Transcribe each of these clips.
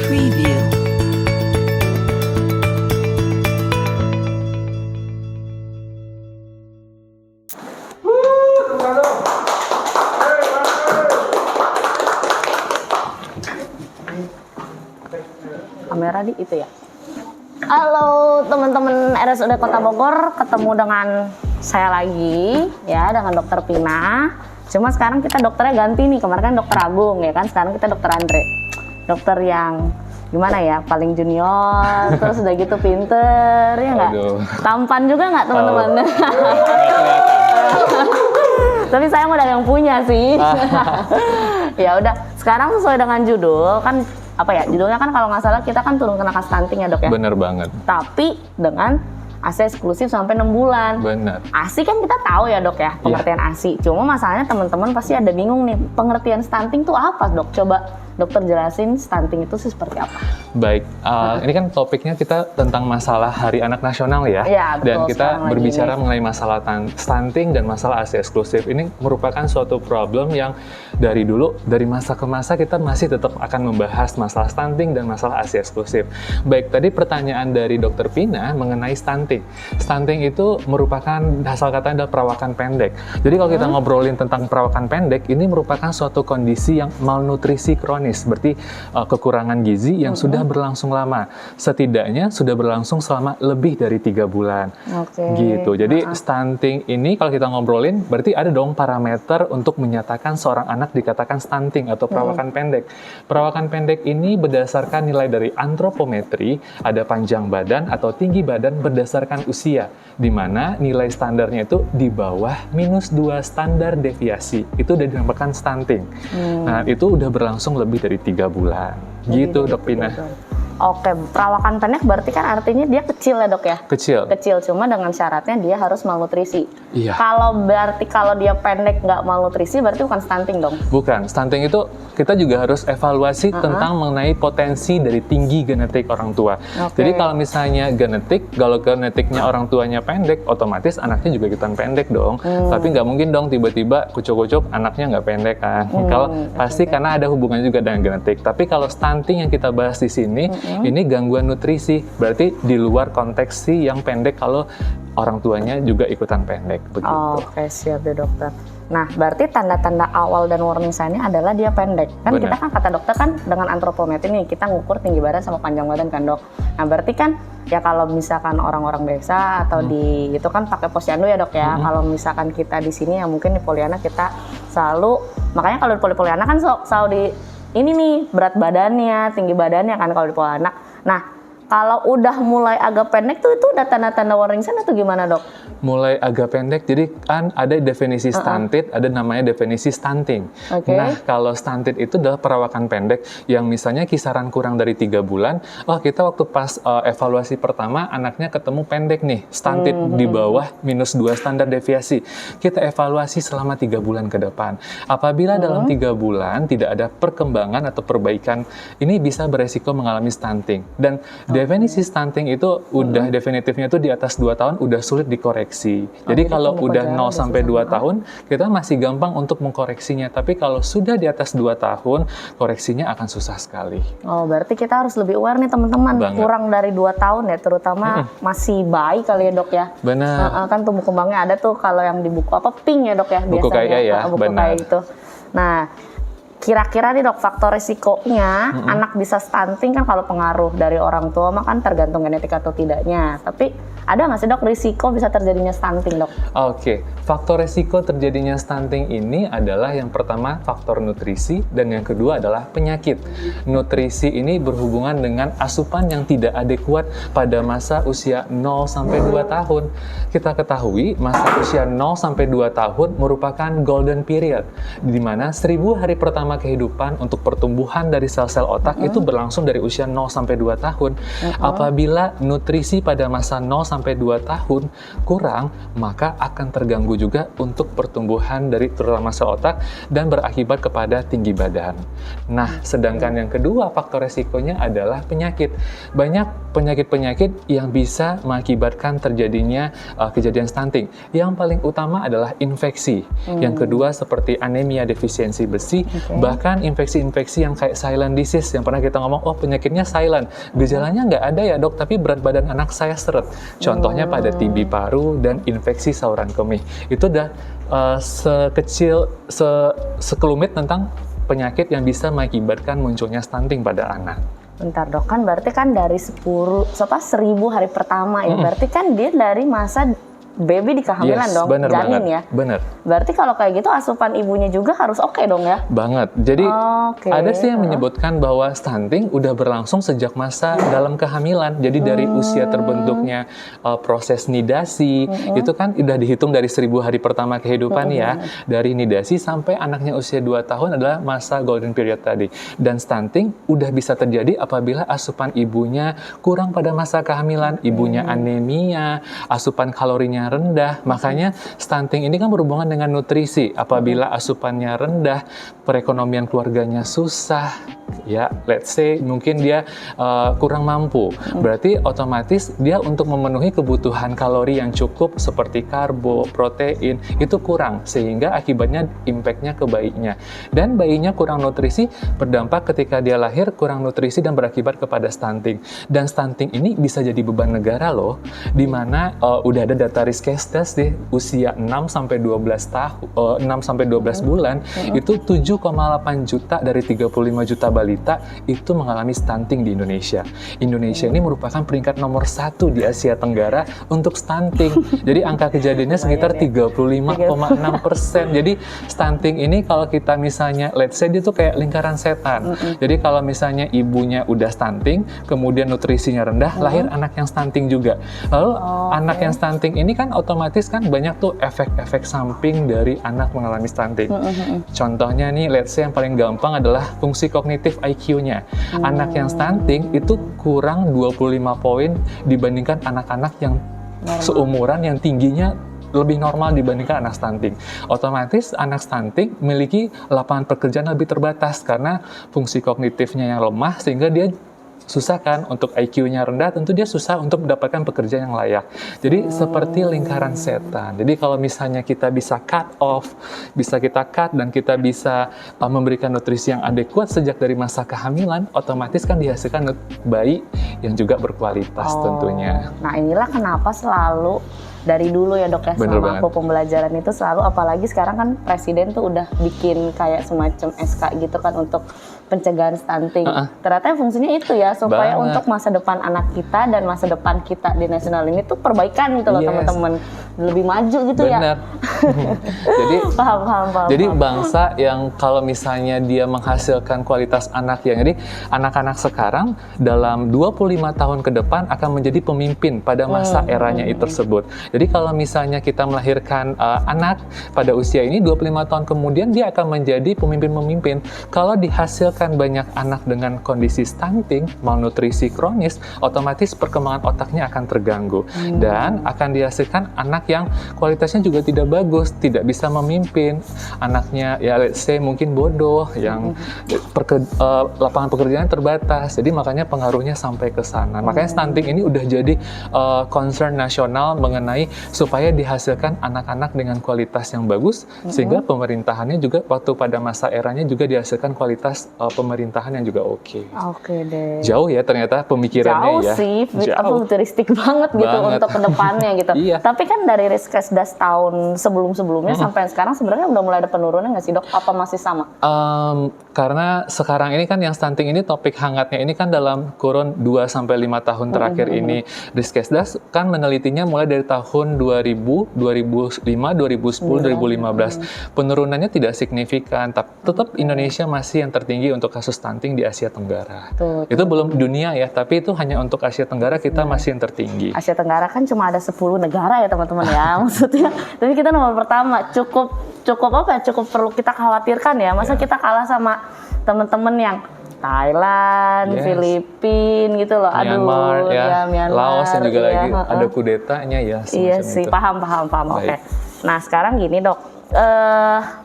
Preview. Kamera di itu ya. Halo teman-teman RSUD Kota Bogor, ketemu dengan saya lagi ya, dengan Dokter Pina. Cuma sekarang kita dokternya ganti nih, kemarin kan Dokter Agung ya kan, sekarang kita Dokter Andre. Dokter yang gimana ya, paling junior, terus udah gitu pinter ya nggak? Tampan juga nggak teman-teman? Tapi saya modal yang punya sih. Ya udah, sekarang sesuai dengan judul kan. Apa ya, judulnya kan kalau nggak salah kita kan turun kenakan stunting ya dok ya? Bener banget. Tapi dengan ASI eksklusif sampai 6 bulan. Bener. ASI kan kita tahu ya dok ya, pengertian ASI. Cuma masalahnya teman-teman pasti ada bingung nih, pengertian stunting itu apa dok? Coba dokter jelasin stunting itu sih seperti apa? Baik, ini kan topiknya kita tentang masalah Hari Anak Nasional ya. Ya betul, dan kita berbicara ini mengenai masalah stunting dan masalah ASI eksklusif. Ini merupakan suatu problem yang dari dulu, dari masa ke masa kita masih tetap akan membahas masalah stunting dan masalah ASI eksklusif. Baik, tadi pertanyaan dari Dokter Pina mengenai stunting. Stunting itu merupakan asal katanya adalah perawakan pendek. Jadi kalau kita ngobrolin tentang perawakan pendek, ini merupakan suatu kondisi yang malnutrisi kronis, berarti kekurangan gizi yang sudah berlangsung lama. Setidaknya sudah berlangsung selama lebih dari 3 bulan. Gitu. Jadi stunting ini kalau kita ngobrolin, berarti ada dong parameter untuk menyatakan seorang anak dikatakan stunting atau perawakan pendek. Perawakan pendek ini berdasarkan nilai dari antropometri, ada panjang badan atau tinggi badan berdasarkan usia, di mana nilai standarnya itu di bawah -2 standar deviasi. Itu udah dinamakan stunting. Nah, itu udah berlangsung lebih dari 3 bulan. Gitu, Dok Pina. Oke, perawakan pendek berarti kan artinya dia kecil ya dok ya? Kecil. Kecil, cuma dengan syaratnya dia harus malnutrisi. Iya. Kalau dia pendek nggak malnutrisi berarti bukan stunting dong? Bukan, stunting itu kita juga harus evaluasi tentang mengenai potensi dari tinggi genetik orang tua. Jadi kalau misalnya kalau genetiknya orang tuanya pendek, otomatis anaknya juga ikutan pendek dong. Tapi nggak mungkin dong tiba-tiba kucuk-kucuk anaknya nggak pendek kan. Kalau pasti karena ada hubungannya juga dengan genetik. Tapi kalau stunting yang kita bahas di sini, ini gangguan nutrisi, berarti di luar konteks si yang pendek kalau orang tuanya juga ikutan pendek. Begitu. Oke, siap deh dokter. Nah, berarti tanda-tanda awal dan warning sign-nya adalah dia pendek. Kan Benar. kita kan kata dokter kan dengan antropometri nih, kita ngukur tinggi badan sama panjang badan kan dok. Nah, berarti kan ya kalau misalkan orang-orang desa atau di itu kan pakai posyandu ya dok ya. Kalau misalkan kita di sini ya mungkin di Poliana kita selalu, makanya kalau di Poliana kan selalu di ini nih berat badannya, tinggi badannya kan kalau di pola anak. Nah, kalau udah mulai agak pendek tuh itu udah tanda-tanda warning sign atau gimana dok? Mulai agak pendek, jadi kan ada definisi stunted, ada namanya definisi stunting. Nah, kalau stunted itu adalah perawakan pendek yang misalnya kisaran kurang dari 3 bulan, kita waktu pas evaluasi pertama anaknya ketemu pendek nih, stunted di bawah -2 standar deviasi. Kita evaluasi selama 3 bulan ke depan. Apabila dalam 3 bulan tidak ada perkembangan atau perbaikan, ini bisa beresiko mengalami stunting. Dan definisi stunting itu udah definitifnya itu di atas 2 tahun udah sulit dikoreksi. Jadi kalau udah 0 sampai 2 tahun, kita masih gampang untuk mengkoreksinya. Tapi kalau sudah di atas 2 tahun, koreksinya akan susah sekali. Oh, berarti kita harus lebih aware nih teman-teman. Kurang dari 2 tahun ya, terutama masih bayi kali ya dok ya. Benar. Kan tumbuh kembangnya ada tuh kalau yang di buku apa pink ya dok ya buku biasanya. Kayak ya, buku benar. kayak gitu. Nah, kira-kira nih dok, faktor resikonya anak bisa stunting kan kalau pengaruh dari orang tua mah kan tergantung genetik atau tidaknya. Tapi ada nggak sih dok risiko bisa terjadinya stunting dok? Oke, faktor resiko terjadinya stunting ini adalah yang pertama faktor nutrisi dan yang kedua adalah penyakit. Nutrisi ini berhubungan dengan asupan yang tidak adekuat pada masa usia 0 sampai 2 tahun. Kita ketahui masa usia 0 sampai 2 tahun merupakan golden period, di mana 1000 hari pertama kehidupan untuk pertumbuhan dari sel-sel otak itu berlangsung dari usia 0 sampai 2 tahun. Apabila nutrisi pada masa 0 sampai 2 tahun kurang, maka akan terganggu juga untuk pertumbuhan dari terutama sel otak dan berakibat kepada tinggi badan. Nah, sedangkan yang kedua faktor resikonya adalah penyakit. Banyak penyakit-penyakit yang bisa mengakibatkan terjadinya kejadian stunting. Yang paling utama adalah infeksi. Yang kedua seperti anemia defisiensi besi, Bahkan infeksi-infeksi yang kayak silent disease yang pernah kita ngomong, oh penyakitnya silent, gejalanya nggak ada ya dok, tapi berat badan anak saya seret. Contohnya pada TB paru dan infeksi saluran kemih. Itu udah sekelumit tentang penyakit yang bisa mengakibatkan munculnya stunting pada anak. Bentar dok, kan berarti kan dari 1000 hari pertama ya, berarti kan dia dari masa baby di kehamilan dong, bener janin banget, ya. Bener. Berarti kalau kayak gitu asupan ibunya juga harus oke dong ya? Banget. Jadi ada sih yang menyebutkan bahwa stunting udah berlangsung sejak masa dalam kehamilan. Jadi dari usia terbentuknya proses nidasi, itu kan udah dihitung dari 1000 hari pertama kehidupan ya. Dari nidasi sampai anaknya usia 2 tahun adalah masa golden period tadi. Dan stunting udah bisa terjadi apabila asupan ibunya kurang pada masa kehamilan, ibunya anemia, asupan kalorinya rendah. Makanya stunting ini kan berhubungan dengan nutrisi. Apabila asupannya rendah, perekonomian keluarganya susah, ya let's say mungkin dia kurang mampu. Berarti otomatis dia untuk memenuhi kebutuhan kalori yang cukup seperti karbo, protein, itu kurang. Sehingga akibatnya impact-nya ke bayinya. Dan bayinya kurang nutrisi berdampak ketika dia lahir kurang nutrisi dan berakibat kepada stunting. Dan stunting ini bisa jadi beban negara loh, di mana udah ada data Riskesdas di usia 6 sampai 12 bulan itu 7,8 juta dari 35 juta balita itu mengalami stunting di Indonesia. Indonesia ini merupakan peringkat nomor 1 di Asia Tenggara untuk stunting. Jadi angka kejadiannya sekitar 35,6%. Jadi stunting ini kalau kita misalnya let's say dia tuh kayak lingkaran setan. Jadi kalau misalnya ibunya udah stunting, kemudian nutrisinya rendah, lahir anak yang stunting juga. Lalu anak yang stunting ini kan otomatis kan banyak tuh efek-efek samping dari anak mengalami stunting. Contohnya nih, let's say yang paling gampang adalah fungsi kognitif IQ-nya. Anak yang stunting itu kurang 25 poin dibandingkan anak-anak yang seumuran yang tingginya lebih normal dibandingkan anak stunting. Otomatis anak stunting memiliki lapangan pekerjaan lebih terbatas karena fungsi kognitifnya yang lemah sehingga dia susah kan untuk IQ-nya rendah, tentu dia susah untuk mendapatkan pekerjaan yang layak. Jadi seperti lingkaran setan. Jadi kalau misalnya kita bisa cut off, bisa kita cut dan kita bisa memberikan nutrisi yang adekuat sejak dari masa kehamilan, otomatis kan dihasilkan bayi yang juga berkualitas tentunya. Nah inilah kenapa selalu dari dulu ya dok ya, selama aku pembelajaran itu selalu, apalagi sekarang kan presiden tuh udah bikin kayak semacam SK gitu kan untuk pencegahan stunting. Ternyata fungsinya itu ya, supaya untuk masa depan anak kita dan masa depan kita di nasional ini tuh perbaikan gitu loh teman-teman, lebih maju gitu ya. Jadi paham. Jadi bangsa yang kalau misalnya dia menghasilkan kualitas anak yang, jadi anak-anak sekarang dalam 25 tahun ke depan akan menjadi pemimpin pada masa eranya itu tersebut. Jadi kalau misalnya kita melahirkan anak pada usia ini, 25 tahun kemudian dia akan menjadi pemimpin-pemimpin. Kalau dihasilkan banyak anak dengan kondisi stunting, malnutrisi kronis, otomatis perkembangan otaknya akan terganggu. Dan akan dihasilkan anak yang kualitasnya juga tidak bagus, tidak bisa memimpin. Anaknya ya let's say mungkin bodoh, yang lapangan pekerjaan terbatas. Jadi makanya pengaruhnya sampai ke sana. Makanya stunting ini udah jadi concern nasional mengenai supaya dihasilkan anak-anak dengan kualitas yang bagus, sehingga pemerintahannya juga waktu pada masa eranya juga dihasilkan kualitas pemerintahan yang juga oke. Oke deh. Jauh ya ternyata pemikirannya ya. Jauh sih, futuristik banget gitu untuk kedepannya gitu. Tapi kan dari Riskesdas tahun sebelum-sebelumnya sampai sekarang sebenarnya udah mulai ada penurunan nggak sih dok? Apa masih sama? Karena sekarang ini kan yang stunting ini topik hangatnya ini kan dalam kurun 2-5 tahun terakhir ini. Riskesdas kan menelitinya mulai dari tahun 2000, 2005, 2010, 2015. Penurunannya tidak signifikan, tapi tetap Indonesia masih yang tertinggi untuk kasus stunting di Asia Tenggara. Itu belum dunia ya, tapi itu hanya untuk Asia Tenggara kita masih yang tertinggi. Asia Tenggara kan cuma ada 10 negara ya teman-teman ya, maksudnya. Tapi kita nomor pertama, cukup apa ya? Cukup perlu kita khawatirkan ya. Masa kita kalah sama teman-teman yang Thailand, Filipina gitu loh. Myanmar, Myanmar, Laos yang juga lagi ada kudetanya ya. Iya sih, itu. Paham. Oke. Nah sekarang gini dok,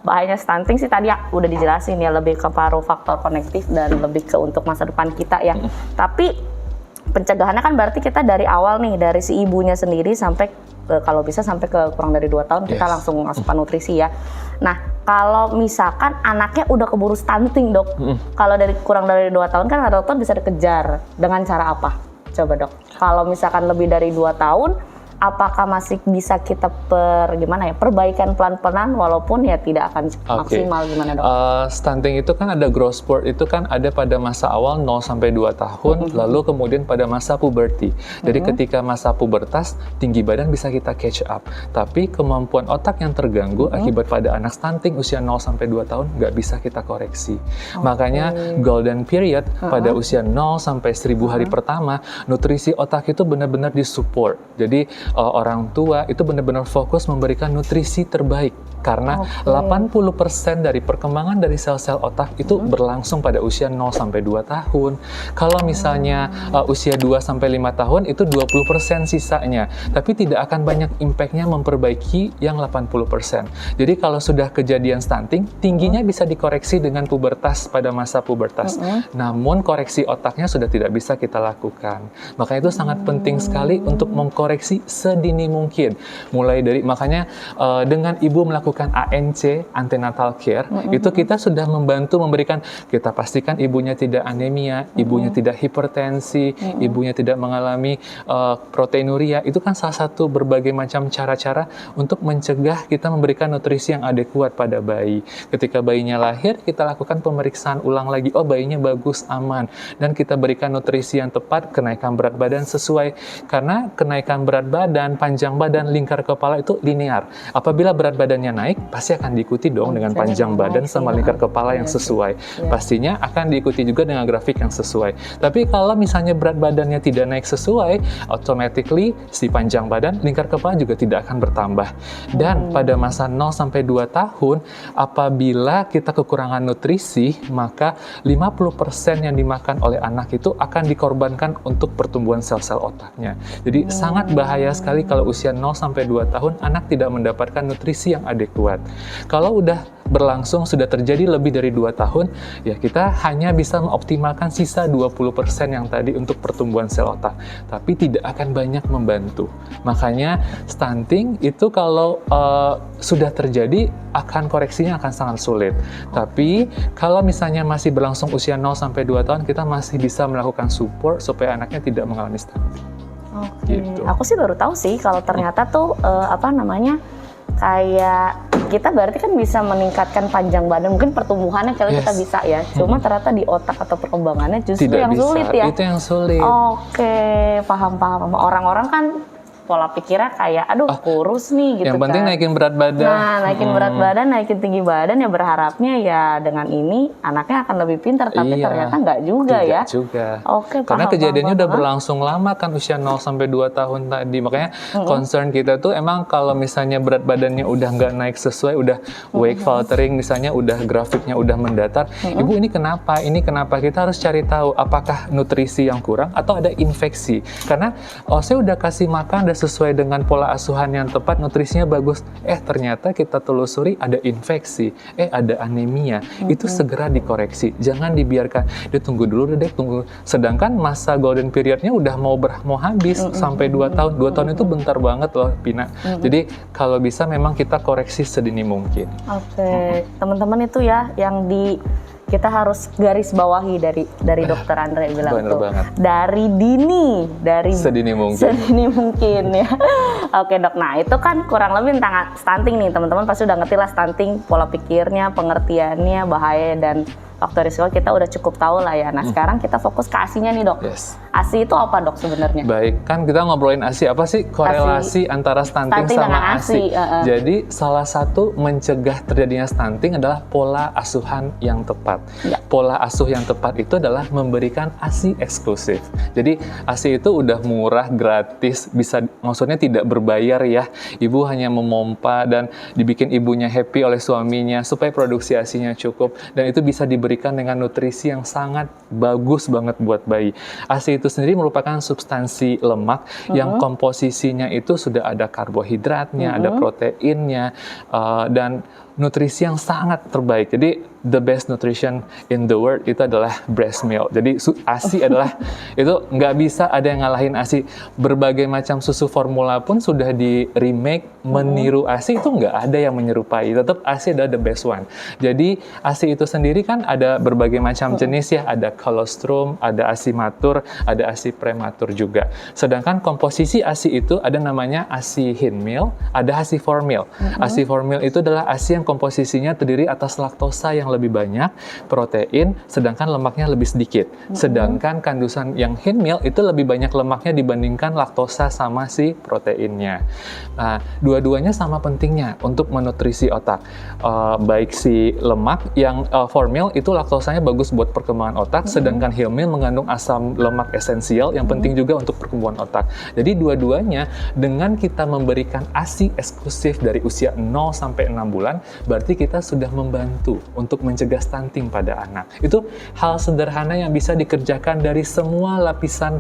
bahayanya stunting sih tadi ya udah dijelasin ya, lebih ke paruh faktor konektif dan lebih ke untuk masa depan kita ya. Tapi pencegahannya kan berarti kita dari awal nih, dari si ibunya sendiri sampai kalau bisa sampai ke kurang dari 2 tahun kita langsung asupan nutrisi ya. Nah kalau misalkan anaknya udah keburu stunting dok, kalau kurang dari 2 tahun kan dokter bisa dikejar dengan cara apa? Coba dok, kalau misalkan lebih dari 2 tahun, apakah masih bisa kita perbaikan pelan-pelan walaupun ya tidak akan maksimal gimana dok? Stunting itu kan ada growth spurt itu kan ada pada masa awal 0 sampai 2 tahun, lalu kemudian pada masa puberty. Jadi ketika masa pubertas, tinggi badan bisa kita catch up. Tapi kemampuan otak yang terganggu akibat pada anak stunting usia 0 sampai 2 tahun nggak bisa kita koreksi. Makanya golden period pada usia 0 sampai 1000 hari pertama, nutrisi otak itu benar-benar disupport. Jadi orang tua itu benar-benar fokus memberikan nutrisi terbaik karena 80% dari perkembangan dari sel-sel otak itu berlangsung pada usia 0 sampai 2 tahun. Kalau misalnya usia 2 sampai 5 tahun itu 20% sisanya, tapi tidak akan banyak impact-nya memperbaiki yang 80%. Jadi kalau sudah kejadian stunting, tingginya bisa dikoreksi dengan pubertas pada masa pubertas. Namun koreksi otaknya sudah tidak bisa kita lakukan. Makanya itu sangat penting sekali untuk mengkoreksi sedini mungkin. Mulai dari makanya dengan ibu melakukan ANC antenatal care itu kita sudah membantu memberikan, kita pastikan ibunya tidak anemia, ibunya tidak hipertensi, ibunya tidak mengalami proteinuria. Itu kan salah satu berbagai macam cara-cara untuk mencegah kita memberikan nutrisi yang adekuat pada bayi. Ketika bayinya lahir, kita lakukan pemeriksaan ulang lagi. Oh, bayinya bagus, aman, dan kita berikan nutrisi yang tepat, kenaikan berat badan sesuai, karena kenaikan berat badan, panjang badan, lingkar kepala itu linear. Apabila berat badannya naik, pasti akan diikuti dong dengan panjang badan sama lingkar kepala yang sesuai. Pastinya akan diikuti juga dengan grafik yang sesuai. Tapi kalau misalnya berat badannya tidak naik sesuai, automatically si panjang badan, lingkar kepala juga tidak akan bertambah. Dan pada masa 0 sampai 2 tahun, apabila kita kekurangan nutrisi, maka 50% yang dimakan oleh anak itu akan dikorbankan untuk pertumbuhan sel-sel otaknya. Jadi sangat bahaya sekali kalau usia 0 sampai 2 tahun anak tidak mendapatkan nutrisi yang adekuat. Kalau udah berlangsung, sudah terjadi lebih dari 2 tahun, ya kita hanya bisa mengoptimalkan sisa 20% yang tadi untuk pertumbuhan sel otak, tapi tidak akan banyak membantu. Makanya stunting itu kalau sudah terjadi, akan koreksinya akan sangat sulit. Tapi kalau misalnya masih berlangsung usia 0 sampai 2 tahun, kita masih bisa melakukan support supaya anaknya tidak mengalami stunting. Gitu. Aku sih baru tahu sih kalau ternyata tuh kayak kita berarti kan bisa meningkatkan panjang badan, mungkin pertumbuhannya kalau kita bisa ya. Cuma ternyata di otak atau perkembangannya justru tidak yang bisa. Sulit ya. Itu yang sulit. Oke, paham. Orang-orang kan pola pikirnya kayak kurus nih gitu. Yang penting naikin berat badan. Nah, naikin berat badan, naikin tinggi badan, ya berharapnya ya dengan ini anaknya akan lebih pintar, tapi ternyata nggak juga tidak ya. juga. Oke, karena kejadiannya udah berlangsung lama kan, usia 0 sampai 2 tahun tadi. Makanya concern kita tuh emang kalau misalnya berat badannya udah nggak naik sesuai, udah weight faltering misalnya, udah grafiknya udah mendatar. Ibu ini kenapa? Ini kenapa? Kita harus cari tahu apakah nutrisi yang kurang atau ada infeksi. Karena saya udah kasih makan, udah sesuai dengan pola asuhan yang tepat, nutrisinya bagus. Ternyata kita telusuri ada infeksi, ada anemia. Itu segera dikoreksi. Jangan dibiarkan. Dia tunggu dulu deh, tunggu. Sedangkan masa golden periodnya udah mau habis sampai 2 tahun. 2 tahun itu bentar banget loh, Pina. Jadi kalau bisa memang kita koreksi sedini mungkin. Oke, teman-teman itu ya yang kita harus garis bawahi dari Dokter Andre bilang Bener tuh. banget. Dari dini, dari sedini mungkin. Sedini mungkin ya. Oke dok, nah itu kan kurang lebih tentang stunting nih. Teman-teman pasti udah ngerti lah stunting, pola pikirnya, pengertiannya, bahaya dan faktor risiko kita udah cukup tahu lah ya. Nah sekarang kita fokus ke ASI-nya nih dok. Yes. ASI itu apa dok sebenarnya? Baik, kan kita ngobrolin ASI. Apa sih korelasi antara stunting sama ASI? Jadi salah satu mencegah terjadinya stunting adalah pola asuhan yang tepat. Pola asuh yang tepat itu adalah memberikan ASI eksklusif. Jadi ASI itu udah murah, gratis, bisa, maksudnya tidak berbayar ya. Ibu hanya memompa dan dibikin ibunya happy oleh suaminya supaya produksi ASI-nya cukup, dan itu bisa diberikan dengan nutrisi yang sangat bagus banget buat bayi. ASI itu sendiri merupakan substansi lemak yang komposisinya itu sudah ada karbohidratnya, ada proteinnya, dan nutrisi yang sangat terbaik. Jadi the best nutrition in the world itu adalah breast milk. Jadi ASI adalah itu nggak bisa ada yang ngalahin ASI. Berbagai macam susu formula pun sudah di remake meniru ASI, itu nggak ada yang menyerupai. Tetap ASI adalah the best one. Jadi ASI itu sendiri kan ada berbagai macam jenis ya. Ada colostrum, ada ASI matur, ada ASI prematur juga. Sedangkan komposisi ASI itu ada namanya ASI Hinmil, ada ASI Formil. ASI Formil itu adalah ASI yang komposisinya terdiri atas laktosa yang lebih banyak, protein, sedangkan lemaknya lebih sedikit. Sedangkan kandungan yang Hinmil itu lebih banyak lemaknya dibandingkan laktosa sama si proteinnya. Nah, dua-duanya sama pentingnya untuk menutrisi otak. Baik si lemak yang Formil itu laktosanya bagus buat perkembangan otak, sedangkan Hinmil mengandung asam lemak esensial yang penting juga untuk pertumbuhan otak. Jadi dua-duanya dengan kita memberikan ASI eksklusif dari usia 0 sampai 6 bulan, berarti kita sudah membantu untuk mencegah stunting pada anak. Itu hal sederhana yang bisa dikerjakan dari semua lapisan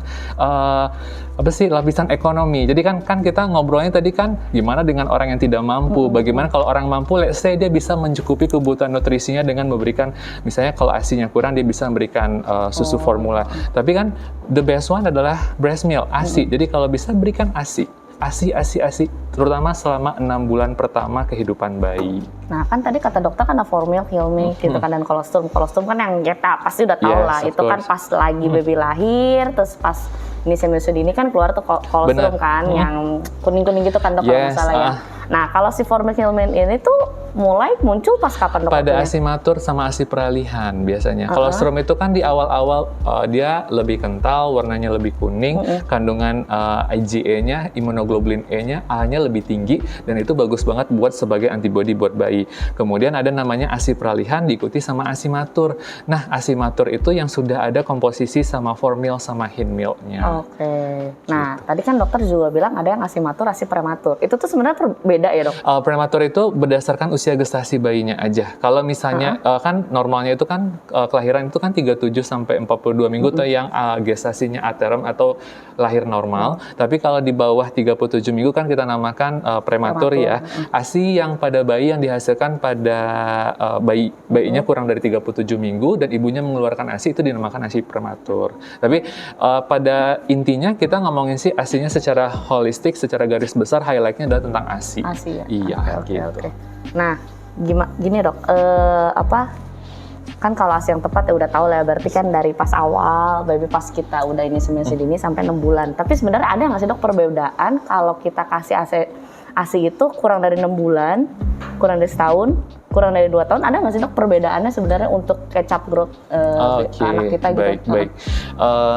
lapisan ekonomi. Jadi kan kita ngobrolnya tadi kan gimana dengan orang yang tidak mampu, bagaimana kalau orang mampu, let's say dia bisa mencukupi kebutuhan nutrisinya dengan memberikan, misalnya kalau ASI-nya kurang dia bisa memberikan susu formula. Tapi kan the best one adalah breast milk, ASI. Jadi kalau bisa berikan ASI, terutama selama 6 bulan pertama kehidupan bayi. Nah, kan tadi kata dokter kan ada Formil, Hilmi, gitu kan, dan kolostrum. Kolostrum kan yang kita pasti udah tahu lah. Itu kan pas lagi baby lahir, terus pas ini semi-sudi ini kan keluar tuh kolostrum kan, yang kuning-kuning gitu kan dok, kalau masalah ya. Nah, kalau si Formil Hilmi ini tuh mulai muncul pas kapan dok? Pada ASI matur sama ASI peralihan biasanya. Kolostrum itu kan di awal-awal dia lebih kental, warnanya lebih kuning, kandungan IgE-nya, imunoglobulin E-nya, A-nya lebih tinggi, dan itu bagus banget buat sebagai antibodi buat bayi. Kemudian ada namanya ASI peralihan diikuti sama ASI matur. Nah, ASI matur itu yang sudah ada komposisi sama Formil sama Hinmilk-nya. Oke. Nah, tadi kan dokter juga bilang ada yang ASI matur, ASI prematur. Itu tuh sebenarnya beda ya dok? Prematur itu berdasarkan usia gestasi bayinya aja. Kalau misalnya kan normalnya itu kan kelahiran itu kan 37 sampai 42 minggu tuh yang gestasinya aterm atau lahir normal. Tapi kalau di bawah 37 minggu kan kita namakan prematur ya. ASI yang pada bayi yang dihasilkan pada bayinya kurang dari 37 minggu dan ibunya mengeluarkan ASI itu dinamakan ASI prematur. Tapi pada intinya kita ngomongin sih ASI-nya secara holistik, secara garis besar highlight-nya adalah tentang ASI. ASI ya? Iya, Oke. Nah, gini dok, kan kalau ASI yang tepat ya udah tahu lah, berarti kan dari pas awal, baby pas kita udah ini semester dini sampai 6 bulan. Tapi sebenarnya ada nggak sih dok perbedaan kalau kita kasih ASI itu kurang dari 6 bulan, kurang dari setahun, kurang dari 2 tahun, ada nggak sih dok perbedaannya sebenarnya untuk catch up growth anak kita gitu? Baik.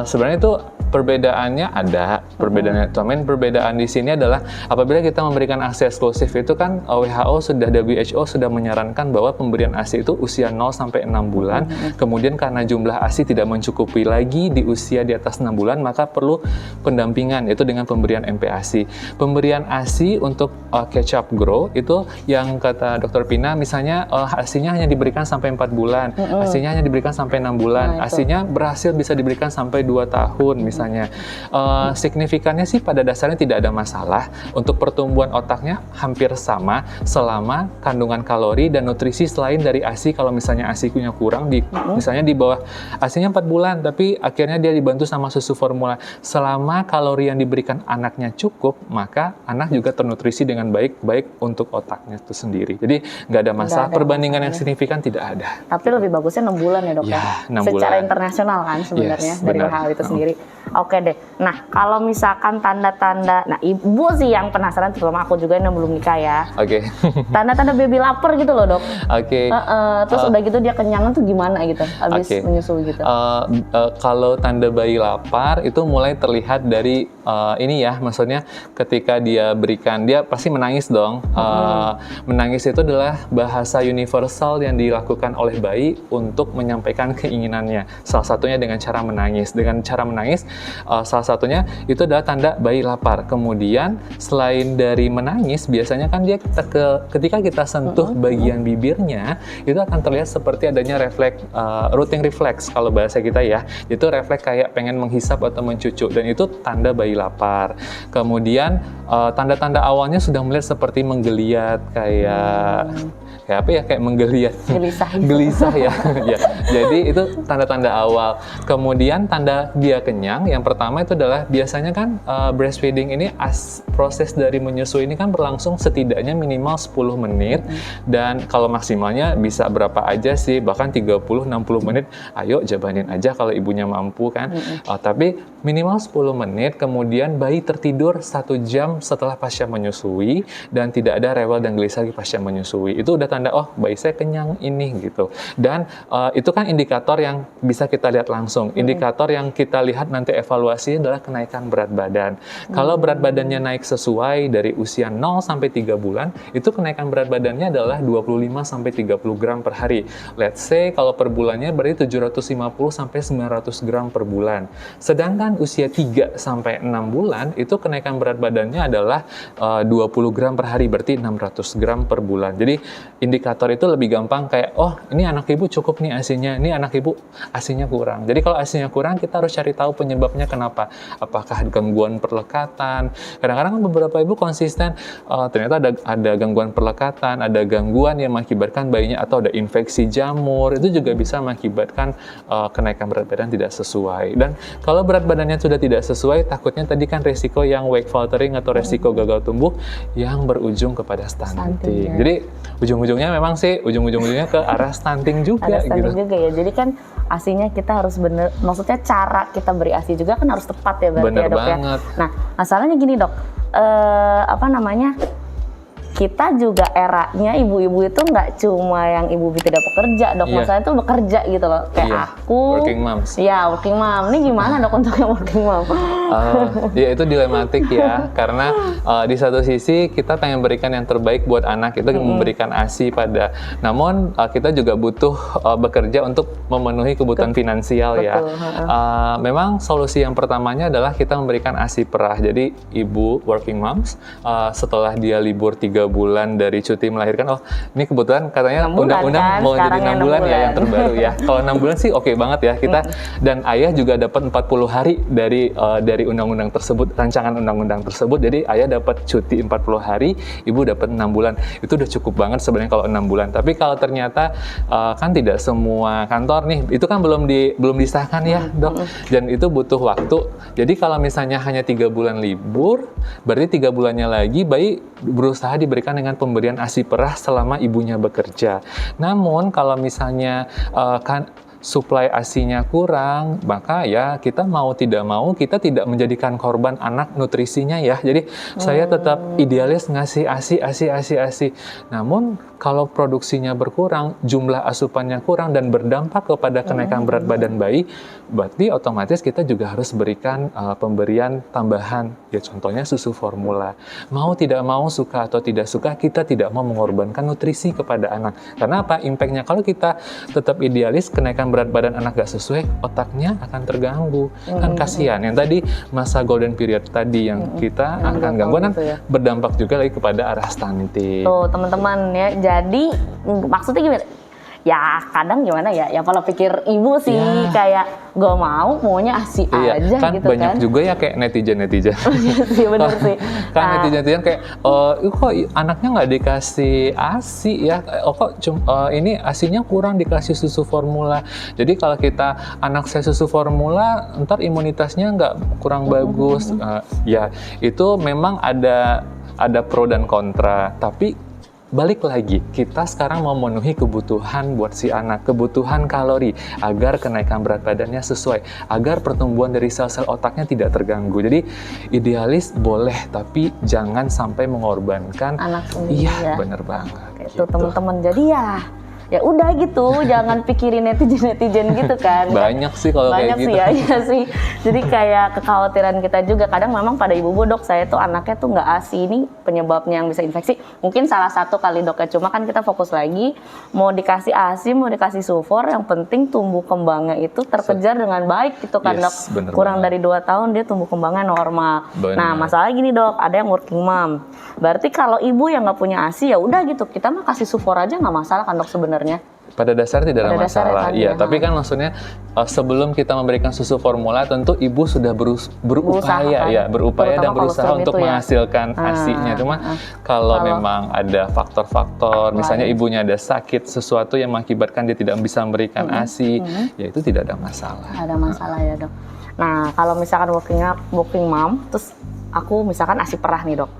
Sebenarnya itu perbedaannya ada, perbedaan di sini adalah apabila kita memberikan ASI eksklusif itu kan WHO sudah menyarankan bahwa pemberian ASI itu usia 0 sampai 6 bulan. Kemudian karena jumlah ASI tidak mencukupi lagi di usia di atas 6 bulan, maka perlu pendampingan yaitu dengan pemberian MPASI. Pemberian ASI untuk catch up grow itu yang kata Dr. Pina, misalnya ASI-nya hanya diberikan sampai 4 bulan, ASI-nya hanya diberikan sampai 6 bulan, ASI-nya berhasil bisa diberikan sampai 2 tahun misalnya. Signifikannya sih pada dasarnya tidak ada masalah. Untuk pertumbuhan otaknya hampir sama selama kandungan kalori dan nutrisi selain dari ASI. Kalau misalnya ASI-nya kurang, misalnya di bawah ASI-nya 4 bulan, tapi akhirnya dia dibantu sama susu formula. Selama kalori yang diberikan anaknya cukup, maka anak juga ternutrisi dengan baik untuk otaknya itu sendiri. Jadi nggak ada masalah. Perbandingan yang signifikan tidak ada. Tapi lebih bagusnya 6 bulan ya dok ya? 6 secara bulan. Internasional kan sebenarnya dari benar. WHO itu sendiri. Oke deh. Nah, kalau misalkan tanda-tanda, nah ibu sih yang penasaran, terutama aku juga yang belum nikah ya. Oke. Tanda-tanda baby lapar gitu loh dok. Oke. Terus udah gitu dia kenyangan tuh gimana gitu, habis menyusu gitu. Kalau tanda bayi lapar itu mulai terlihat dari ini ya, maksudnya ketika dia berikan, dia pasti menangis dong. Menangis itu adalah bahasa universal yang dilakukan oleh bayi untuk menyampaikan keinginannya. Salah satunya dengan cara menangis. Dengan cara menangis, salah satunya itu adalah tanda bayi lapar. Kemudian selain dari menangis, biasanya kan dia ketika kita sentuh bagian bibirnya, itu akan terlihat seperti adanya refleks, rooting reflex kalau bahasa kita ya. Itu refleks kayak pengen menghisap atau mencucuk, dan itu tanda bayi lapar. Kemudian tanda-tanda awalnya sudah melihat seperti menggeliat, kayak kayak apa ya, kayak menggeliat, Gelisah gitu. gelisah ya. Ya, jadi itu tanda-tanda awal. Kemudian tanda dia kenyang, yang pertama itu adalah biasanya kan breastfeeding ini proses dari menyusui ini kan berlangsung setidaknya minimal 10 menit dan kalau maksimalnya bisa berapa aja sih, bahkan 30-60 menit. Ayo jabanin aja kalau ibunya mampu kan. Tapi minimal 10 menit, kemudian bayi tertidur 1 jam setelah pasca menyusui dan tidak ada rewel dan gelisah lagi pasca menyusui. Itu udah tanda, oh bayi saya kenyang ini gitu. Dan itu kan indikator yang bisa kita lihat langsung. Indikator yang kita lihat nanti evaluasi adalah kenaikan berat badan. Kalau berat badannya naik sesuai dari usia 0 sampai 3 bulan, itu kenaikan berat badannya adalah 25 sampai 30 gram per hari. Let's say kalau per bulannya berarti 750 sampai 900 gram per bulan. Sedangkan usia 3 sampai 6 bulan itu kenaikan berat badannya adalah 20 gram per hari, berarti 600 gram per bulan. Jadi indikator itu lebih gampang kayak, oh ini anak ibu cukup nih ASI-nya, ini anak ibu ASI-nya kurang. Jadi kalau ASI-nya kurang, kita harus cari tahu penyebabnya kenapa. Apakah gangguan perlekatan? Kadang-kadang kan beberapa ibu konsisten, ternyata ada gangguan perlekatan, ada gangguan yang mengakibatkan bayinya, atau ada infeksi jamur, itu juga bisa mengakibatkan kenaikan berat badan tidak sesuai. Dan kalau berat badannya sudah tidak sesuai, takutnya tadi kan resiko yang weight faltering atau resiko gagal tumbuh yang berujung kepada stunting. Ya. Jadi ujung-ujungnya memang sih ujung-ujungnya ke arah stunting juga. Ada stunting gitu. juga ya. Jadi kan ASI-nya kita harus bener, maksudnya cara kita beri ASI juga kan harus tepat ya berarti Bener ya dok banget. ya. Nah masalahnya gini dok, kita juga eranya ibu-ibu itu nggak cuma yang ibu tidak bekerja dok, masalahnya itu bekerja gitu loh, kayak aku working moms. Ya working mom, ini gimana dok untuk yang working mom? Ya itu dilematik ya, karena di satu sisi kita pengen berikan yang terbaik buat anak, itu memberikan ASI namun kita juga butuh bekerja untuk memenuhi kebutuhan finansial. Betul, ya. Memang solusi yang pertamanya adalah kita memberikan ASI perah. Jadi ibu working moms setelah dia libur 3 bulan dari cuti melahirkan, oh ini kebetulan katanya undang-undang kan, mau jadi 6 bulan ya yang terbaru ya. Kalau 6 bulan sih oke banget ya kita, dan ayah juga dapat 40 hari dari undang-undang tersebut, rancangan undang-undang tersebut. Jadi ayah dapat cuti 40 hari, ibu dapat 6 bulan. Itu udah cukup banget sebenarnya kalau 6 bulan. Tapi kalau ternyata kan tidak semua kantor nih, itu kan belum disahkan ya dok, dan itu butuh waktu. Jadi kalau misalnya hanya 3 bulan libur, berarti 3 bulannya lagi bayi berusaha diberikan dengan pemberian ASI perah selama ibunya bekerja. Namun kalau misalnya suplai ASI-nya kurang, maka ya kita mau tidak mau kita tidak menjadikan korban anak nutrisinya ya. Jadi saya tetap idealis ngasih ASI. Namun kalau produksinya berkurang, jumlah asupannya kurang dan berdampak kepada kenaikan berat badan bayi, berarti otomatis kita juga harus berikan pemberian tambahan. Ya contohnya susu formula. Mau tidak mau, suka atau tidak suka, kita tidak mau mengorbankan nutrisi kepada anak. Karena apa? Impact-nya kalau kita tetap idealis, kenaikan berat badan anak gak sesuai, otaknya akan terganggu. Kan kasihan. Yang tadi masa golden period tadi yang kita akan gangguan, gitu ya. Berdampak juga lagi kepada arah stunting. Tuh teman-teman ya, jadi maksudnya gimana? Ya kadang gimana ya kalau pikir ibu sih kayak gak maunya ASI aja kan gitu banyak kan. juga ya kayak netizen. Iya sih benar sih. Kan netizen kayak kok anaknya nggak dikasih ASI ya, kok ini ASInya kurang, dikasih susu formula. Jadi kalau kita anak saya susu formula ntar imunitasnya nggak kurang bagus. Ya itu memang ada pro dan kontra, tapi balik lagi, kita sekarang mau memenuhi kebutuhan buat si anak, kebutuhan kalori, agar kenaikan berat badannya sesuai, agar pertumbuhan dari sel-sel otaknya tidak terganggu. Jadi idealis boleh, tapi jangan sampai mengorbankan anak sendiri. Iya, bener banget. Itu teman-teman, jadi ya udah gitu, jangan pikirin netizen gitu kan. Banyak sih kalau kayak gitu. Banyak sih ya sih. Jadi kayak kekhawatiran kita juga kadang memang pada ibu-ibu, dok saya tuh anaknya tuh nggak ASI, ini penyebabnya yang bisa infeksi. Mungkin salah satu kali dok ya, cuma kan kita fokus lagi mau dikasih ASI, mau dikasih sufor, yang penting tumbuh kembangnya itu terkejar dengan baik gitu kan dok. Kurang dari 2 tahun dia tumbuh kembangnya normal. Nah masalah gini dok, ada yang working mom. Berarti kalau ibu yang nggak punya ASI ya udah gitu, kita mah kasih sufor aja nggak masalah kan dok sebenarnya? Pada dasarnya tidak ada Pada dasarnya masalah, kan, iya. ya. Tapi kan maksudnya sebelum kita memberikan susu formula, tentu ibu sudah berupaya kan? ya, berupaya Terutama dan kalau berusaha stream untuk itu ya. menghasilkan ASI-nya. Cuma kalau memang ada faktor-faktor, misalnya ibunya ada sakit, sesuatu yang mengakibatkan dia tidak bisa memberikan ASI, ya itu tidak ada masalah. Ada masalah ya dok. Nah kalau misalkan working mom, terus aku misalkan ASI perah nih dok.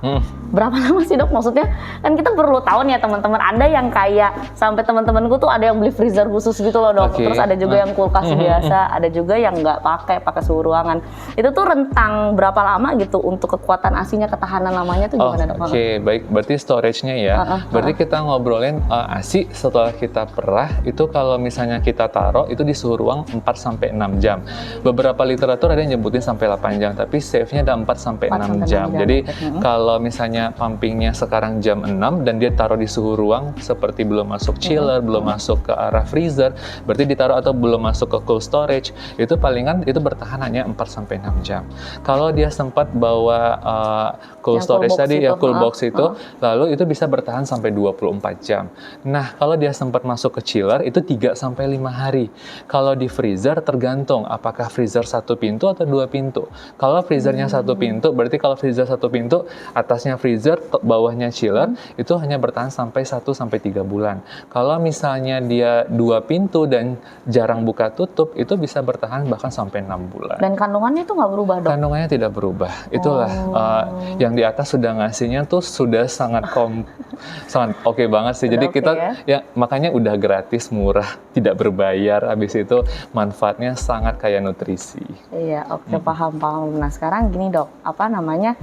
Berapa lama sih dok? Maksudnya kan kita perlu tahu nih ya teman-teman. Ada yang kayak sampai teman-temanku tuh ada yang beli freezer khusus gitu loh dok. Oke. Terus ada juga yang kulkas biasa. Ada juga yang nggak pakai suhu ruangan. Itu tuh rentang berapa lama gitu untuk kekuatan ASI-nya, ketahanan lamanya tuh gimana dok? Oke, baik. Berarti storage-nya ya. Berarti kita ngobrolin ASI setelah kita perah, itu kalau misalnya kita taruh itu di suhu ruang 4-6 jam. Beberapa literatur ada yang nyebutin sampai 8 jam, tapi safe-nya ada 4-6 jam. Jadi kalau misalnya pumpingnya sekarang jam 6 dan dia taruh di suhu ruang seperti belum masuk chiller, belum masuk ke arah freezer, berarti ditaruh atau belum masuk ke cold storage, itu palingan itu bertahan hanya 4-6 jam. Kalau dia sempat bawa cold storage tadi, ya cool box itu, lalu itu bisa bertahan sampai 24 jam. Nah, kalau dia sempat masuk ke chiller, itu 3-5 hari. Kalau di freezer, tergantung apakah freezer 1 pintu atau 2 pintu. Kalau freezernya 1 pintu, berarti kalau freezer 1 pintu, atasnya freezer, bawahnya chiller, itu hanya bertahan sampai 1-3 bulan. Kalau misalnya dia 2 pintu dan jarang buka tutup, itu bisa bertahan bahkan sampai 6 bulan. Dan kandungannya itu nggak berubah dok? Kandungannya tidak berubah. Itulah yang di atas sudah ngasihnya tuh sudah sangat sangat oke banget sih. Jadi kita ya makanya udah gratis, murah, tidak berbayar. Habis itu manfaatnya sangat kaya nutrisi. Iya, oke, paham. Nah sekarang gini dok, apa namanya,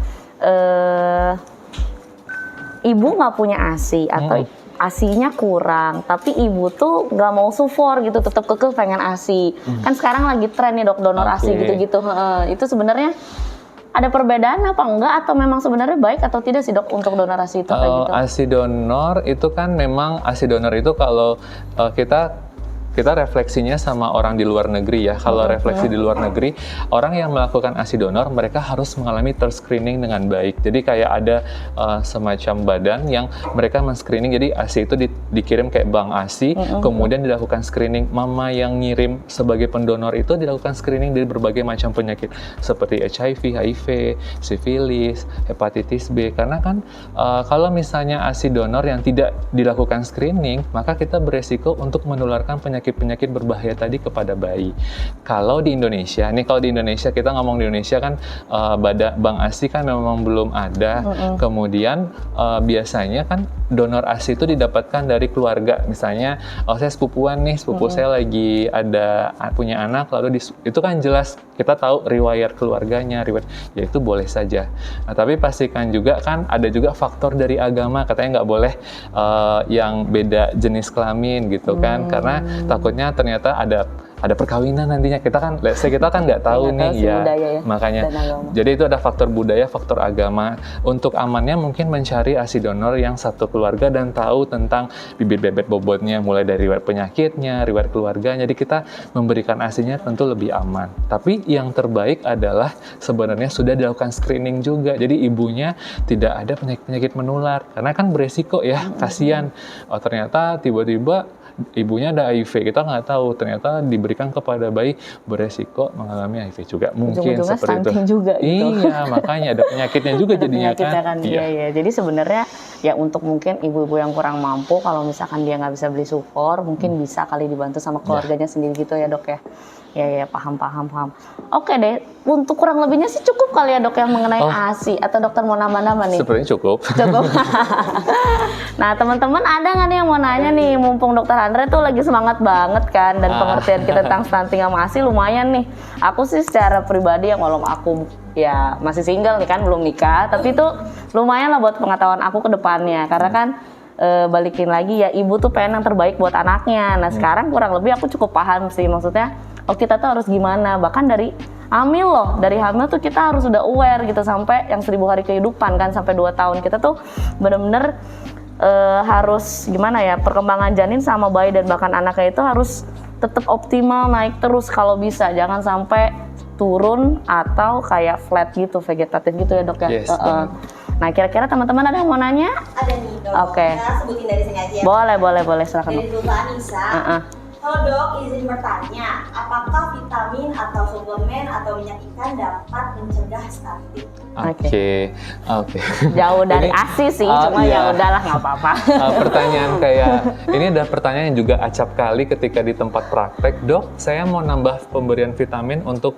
ibu nggak punya ASI atau ASI-nya kurang, tapi ibu tuh nggak mau sufor gitu, tetap kekeh pengen ASI. Kan sekarang lagi tren nih dok, donor ASI gitu-gitu. Itu sebenarnya ada perbedaan apa enggak, atau memang sebenarnya baik atau tidak sih dok untuk donor ASI itu kayak gitu? ASI donor itu kan memang ASI donor itu kalau kita refleksinya sama orang di luar negeri ya. Kalau refleksi di luar negeri, orang yang melakukan ASI donor, mereka harus mengalami terscreening dengan baik. Jadi kayak ada semacam badan yang mereka men-screening. Jadi ASI itu dikirim kayak bank ASI, kemudian dilakukan screening. Mama yang ngirim sebagai pendonor itu dilakukan screening dari berbagai macam penyakit seperti HIV, HIV, sifilis, hepatitis B. Karena kan kalau misalnya ASI donor yang tidak dilakukan screening, maka kita beresiko untuk menularkan penyakit berbahaya tadi kepada bayi. Kalau di Indonesia, kita ngomong di Indonesia kan bank ASI kan memang belum ada. Kemudian biasanya kan donor ASI itu didapatkan dari keluarga. Misalnya, saya sepupuan nih, sepupu saya lagi punya anak, lalu itu kan jelas kita tahu riwayat keluarganya, ya itu boleh saja. Nah, tapi pastikan juga kan ada juga faktor dari agama, katanya nggak boleh yang beda jenis kelamin gitu kan, karena takutnya ternyata ada perkawinan nantinya. Kita kan nggak tahu nih ya, makanya. Jadi itu ada faktor budaya, faktor agama. Untuk amannya mungkin mencari ASI donor yang satu keluarga dan tahu tentang bibit bebet bobotnya, mulai dari riwayat penyakitnya, riwayat keluarganya. Jadi kita memberikan ASI-nya tentu lebih aman. Tapi yang terbaik adalah sebenarnya sudah dilakukan screening juga. Jadi ibunya tidak ada penyakit menular, karena kan beresiko ya, kasihan. Ternyata tiba-tiba ibunya ada HIV, kita nggak tahu, ternyata diberikan kepada bayi beresiko mengalami HIV juga, mungkin seperti itu juga gitu. Iya, makanya ada penyakitnya juga jadinya kan. Iya. Jadi sebenarnya ya untuk mungkin ibu-ibu yang kurang mampu, kalau misalkan dia nggak bisa beli sufor, mungkin bisa kali dibantu sama keluarganya sendiri gitu ya dok ya. Ya, paham. Oke deh, untuk kurang lebihnya sih cukup kali ya dok yang mengenai ASI, atau dokter mau nambah-nambah nih? Sebenarnya cukup. Nah teman-teman, ada nggak nih yang mau nanya nih, mumpung dokter Andre tuh lagi semangat banget kan, dan pengertian kita tentang stunting sama ASI lumayan nih. Aku sih secara pribadi, yang walaupun aku ya masih single nih kan, belum nikah, tapi itu lumayan lah buat pengetahuan aku ke depannya, karena kan balikin lagi ya, ibu tuh pengen yang terbaik buat anaknya. Nah sekarang kurang lebih aku cukup paham sih, maksudnya kita tuh harus gimana, bahkan dari hamil tuh kita harus sudah aware gitu, sampai yang 1000 hari kehidupan kan, sampai 2 tahun kita tuh bener-bener harus gimana ya, perkembangan janin sama bayi dan bahkan anaknya itu harus tetap optimal, naik terus kalau bisa, jangan sampai turun atau kayak flat gitu, vegetatif gitu ya dok ya? Yes, benar. Nah kira-kira teman-teman ada yang mau nanya? Ada nih dok, Oke. kita sebutin dari sini aja ya. Boleh silakan Dari dok. dulu Anissa. Halo dok, izin bertanya, apakah vitamin atau suplemen atau minyak ikan dapat mencegah stunting? Oke. Jauh dari Ini- ASI sih, Oh, cuma iya. ya udahlah nggak apa-apa. Pertanyaan kayak ini ada pertanyaan yang juga acap kali ketika di tempat praktek, dok, saya mau nambah pemberian vitamin untuk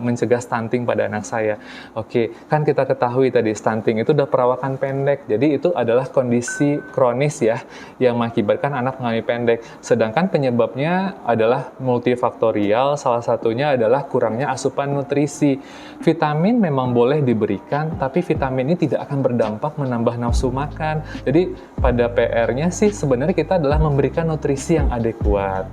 mencegah stunting pada anak saya. Oke, kan kita ketahui tadi stunting itu udah perawakan pendek, jadi itu adalah kondisi kronis ya yang mengakibatkan anak mengalami pendek. Sedangkan penyebabnya adalah multifaktorial, salah satunya adalah kurangnya asupan nutrisi. Vitamin memang boleh diberikan, tapi vitamin ini tidak akan berdampak menambah nafsu makan. Jadi pada PR-nya sih sebenarnya kita adalah memberikan nutrisi yang adekuat.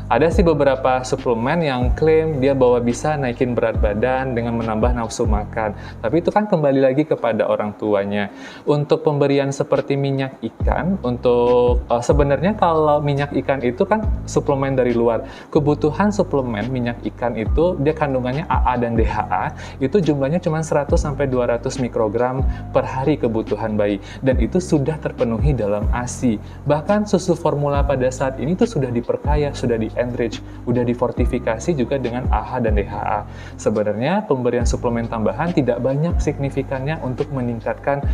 Ada sih beberapa suplemen yang klaim dia bahwa bisa naikin berat badan dengan menambah nafsu makan. Tapi itu kan kembali lagi kepada orang tuanya. Untuk pemberian seperti minyak ikan, untuk sebenarnya kalau minyak ikan itu kan suplemen dari luar. Kebutuhan suplemen minyak ikan itu dia kandungannya AA dan DHA itu jumlahnya cuma 100 sampai 200 mikrogram per hari kebutuhan bayi, dan itu sudah terpenuhi dalam ASI. Bahkan susu formula pada saat ini tuh sudah diperkaya, sudah di-enrich, sudah difortifikasi juga dengan AHA dan DHA. Sebenarnya pemberian suplemen tambahan tidak banyak signifikannya untuk meningkatkan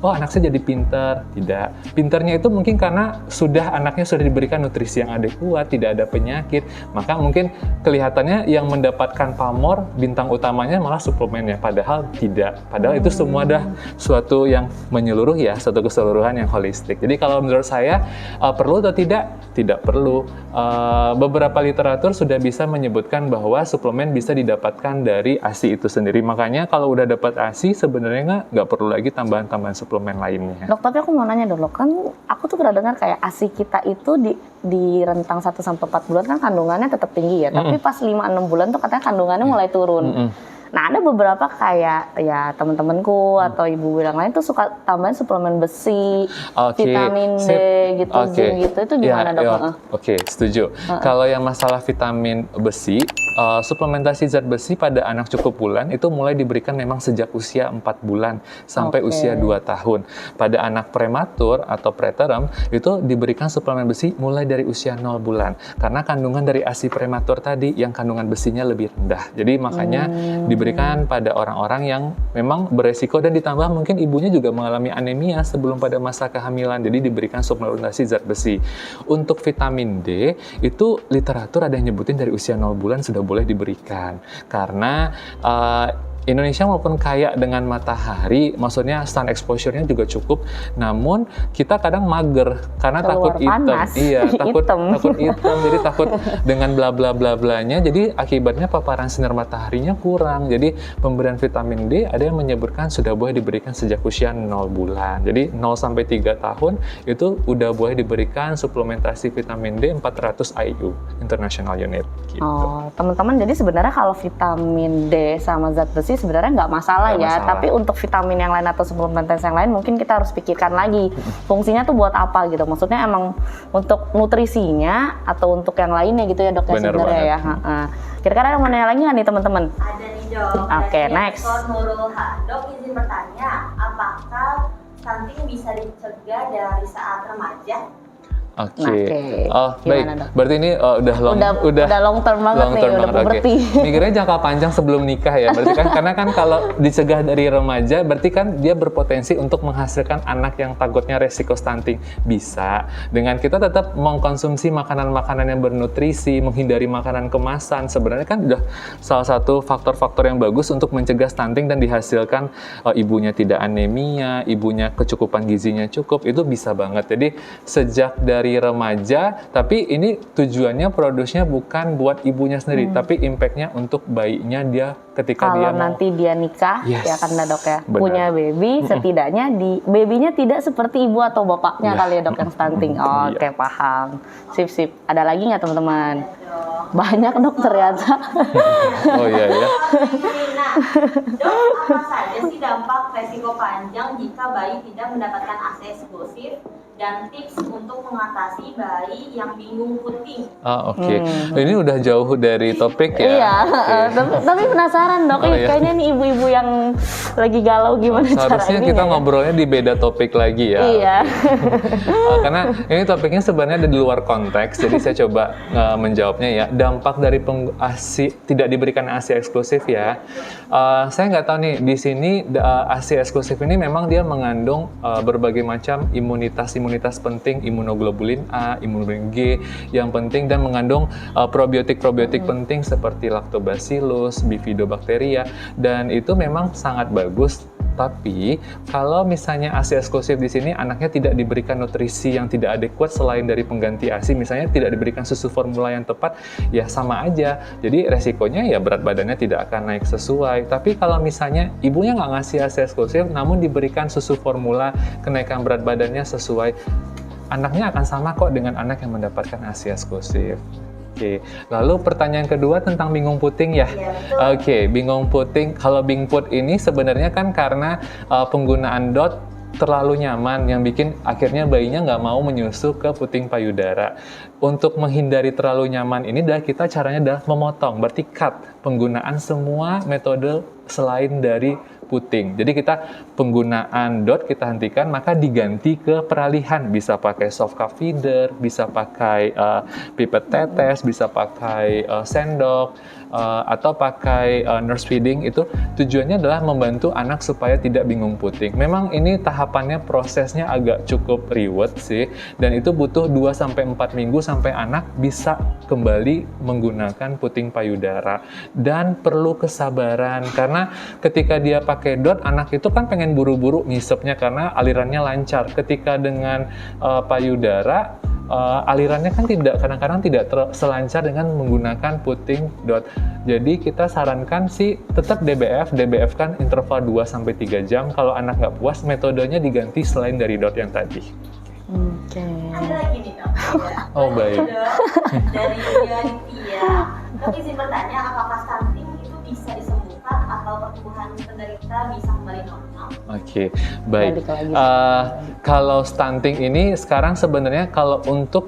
anak saya jadi pinter. Tidak. Pinternya itu mungkin karena anaknya sudah diberikan nutrisi yang adekuat, tidak ada penyakit, maka mungkin kelihatannya yang mendapatkan pamor bintang utamanya malah suplemennya, padahal tidak. Padahal itu semua adalah suatu yang menyeluruh ya, suatu keseluruhan yang holistik. Jadi kalau menurut saya perlu atau tidak? Tidak perlu. Beberapa literatur sudah bisa menyebutkan bahwa suplemen bisa didapatkan dari ASI itu sendiri. Makanya kalau udah dapat ASI sebenarnya nggak perlu lagi tambahan-tambahan suplemen lainnya. Dok, tapi aku mau nanya dulu, kan aku tuh pernah dengar kayak ASI kita itu di rentang 1 sampai 4 bulan kan kandungannya tetap tinggi ya, tapi pas 5-6 bulan tuh katanya kandungannya mulai turun. Nah ada beberapa kayak ya temen-temenku atau ibu yang lain tuh suka tambahin suplemen besi, vitamin D gitu, zinc gitu, itu gimana dok? Oke, setuju. Kalau yang masalah vitamin besi, suplementasi zat besi pada anak cukup bulan itu mulai diberikan memang sejak usia 4 bulan sampai usia 2 tahun. Pada anak prematur atau preterm itu diberikan suplemen besi mulai dari usia 0 bulan. Karena kandungan dari ASI prematur tadi yang kandungan besinya lebih rendah. Jadi makanya diberikan pada orang-orang yang memang beresiko, dan ditambah mungkin ibunya juga mengalami anemia sebelum pada masa kehamilan. Jadi diberikan suplementasi zat besi. Untuk vitamin D itu literatur ada yang nyebutin dari usia 0 bulan sudah boleh diberikan. Karena Indonesia walaupun kaya dengan matahari, maksudnya sun exposure-nya juga cukup, namun kita kadang mager karena takut hitam. Panas. Iya, takut Hitam. hitam, jadi takut dengan bla bla bla blanya, jadi akibatnya paparan sinar mataharinya kurang. Jadi pemberian vitamin D ada yang menyebutkan sudah boleh diberikan sejak usia 0 bulan. Jadi 0 sampai 3 tahun itu udah boleh diberikan suplementasi vitamin D 400 IU, International Unit. Gitu. Oh, teman-teman, jadi sebenarnya kalau vitamin D sama zat besi sebenarnya nggak masalah Nggak ya, masalah. tapi untuk vitamin yang lain atau suplementasi yang lain mungkin kita harus pikirkan lagi fungsinya tuh buat apa gitu. Maksudnya emang untuk nutrisinya atau untuk yang lainnya gitu ya dok ya Bener sebenarnya ya. banget. Kira-kira ada yang mau nanya lagi nggak nih teman-teman? Ada nih dok. Oke, Dari next. akun Nurul H. Dok izin bertanya, apakah stunting bisa dicegah dari saat remaja? Oke. Oke. Baik. Gimana, Dok? Berarti ini udah long term banget nih, udah banget. puberti. Oke. Mikirnya jangka panjang sebelum nikah ya. Berarti kan karena kan kalau dicegah dari remaja, berarti kan dia berpotensi untuk menghasilkan anak yang takutnya resiko stunting. Bisa dengan kita tetap mengkonsumsi makanan-makanan yang bernutrisi, menghindari makanan kemasan. Sebenarnya kan udah salah satu faktor-faktor yang bagus untuk mencegah stunting dan dihasilkan ibunya tidak anemia, ibunya kecukupan gizinya cukup. Itu bisa banget. Jadi sejak dari remaja, tapi ini tujuannya produksinya bukan buat ibunya sendiri, tapi impactnya untuk bayinya dia ketika dia Kalau mau. nanti dia nikah, Yes. ya kan dok ya, Benar. punya baby, setidaknya babynya tidak seperti ibu atau bapaknya Ya. kali ya dok yang stunting. Oh, Iya. oke, paham. Sip. Ada lagi nggak teman-teman? Banyak dok ternyata. Oh iya ya. Nah, dok, apa saja sih dampak resiko panjang jika bayi tidak mendapatkan ASI eksklusif dan tips untuk mengatasi bayi yang bingung puting. Oke. Ini udah jauh dari topik ya. Iya, Oke. tapi penasaran dok, Oh, iya. kayaknya nih ibu-ibu yang lagi galau gimana Seharusnya caranya kita ya? ngobrolnya di beda topik lagi ya. Iya. Karena ini topiknya sebenarnya ada di luar konteks, jadi saya coba menjawabnya ya. Dampak dari ASI tidak diberikan ASI eksklusif ya. Saya nggak tahu nih di sini ASI eksklusif ini memang dia mengandung berbagai macam imunitas penting, imunoglobulin A, imunoglobulin G yang penting, dan mengandung probiotik penting seperti Lactobacillus, Bifidobacteria, dan itu memang sangat bagus. Tapi kalau misalnya ASI eksklusif di sini anaknya tidak diberikan nutrisi yang tidak adekuat selain dari pengganti ASI, misalnya tidak diberikan susu formula yang tepat, ya sama aja. Jadi resikonya ya berat badannya tidak akan naik sesuai. Tapi kalau misalnya ibunya nggak ngasih ASI eksklusif, namun diberikan susu formula, kenaikan berat badannya sesuai, anaknya akan sama kok dengan anak yang mendapatkan ASI eksklusif. Oke, lalu pertanyaan kedua tentang bingung puting ya. Iya, betul. Oke, bingung puting. Kalau bingung put ini sebenarnya kan karena penggunaan DOT terlalu nyaman yang bikin akhirnya bayinya nggak mau menyusu ke puting payudara. Untuk menghindari terlalu nyaman ini caranya adalah memotong, berarti cut penggunaan semua metode selain dari puting. Jadi kita penggunaan DOT kita hentikan, maka diganti ke peralihan. Bisa pakai soft cup feeder, bisa pakai pipet tetes, bisa pakai sendok, atau pakai nurse feeding. Itu tujuannya adalah membantu anak supaya tidak bingung puting. Memang ini tahapannya, prosesnya agak cukup ribet sih, dan itu butuh 2-4 minggu sampai anak bisa kembali menggunakan puting payudara. Dan perlu kesabaran, karena ketika dia pakai DOT, anak itu kan pengen buru-buru ngisepnya karena alirannya lancar. Ketika dengan payudara, alirannya kan kadang-kadang tidak selancar dengan menggunakan puting DOT. Jadi kita sarankan sih tetap DBF kan interval 2-3 jam. Kalau anak nggak puas, metodenya diganti selain dari DOT yang tadi. Oke. Ada lagi nih dok. Oh, baik. Dari Tia. Dok izin bertanya, apakah stunting itu bisa disembuhkan atau pertumbuhan penderita bisa kembali normal? Oke, baik. Balik lagi. Kalau stunting ini sekarang sebenarnya kalau untuk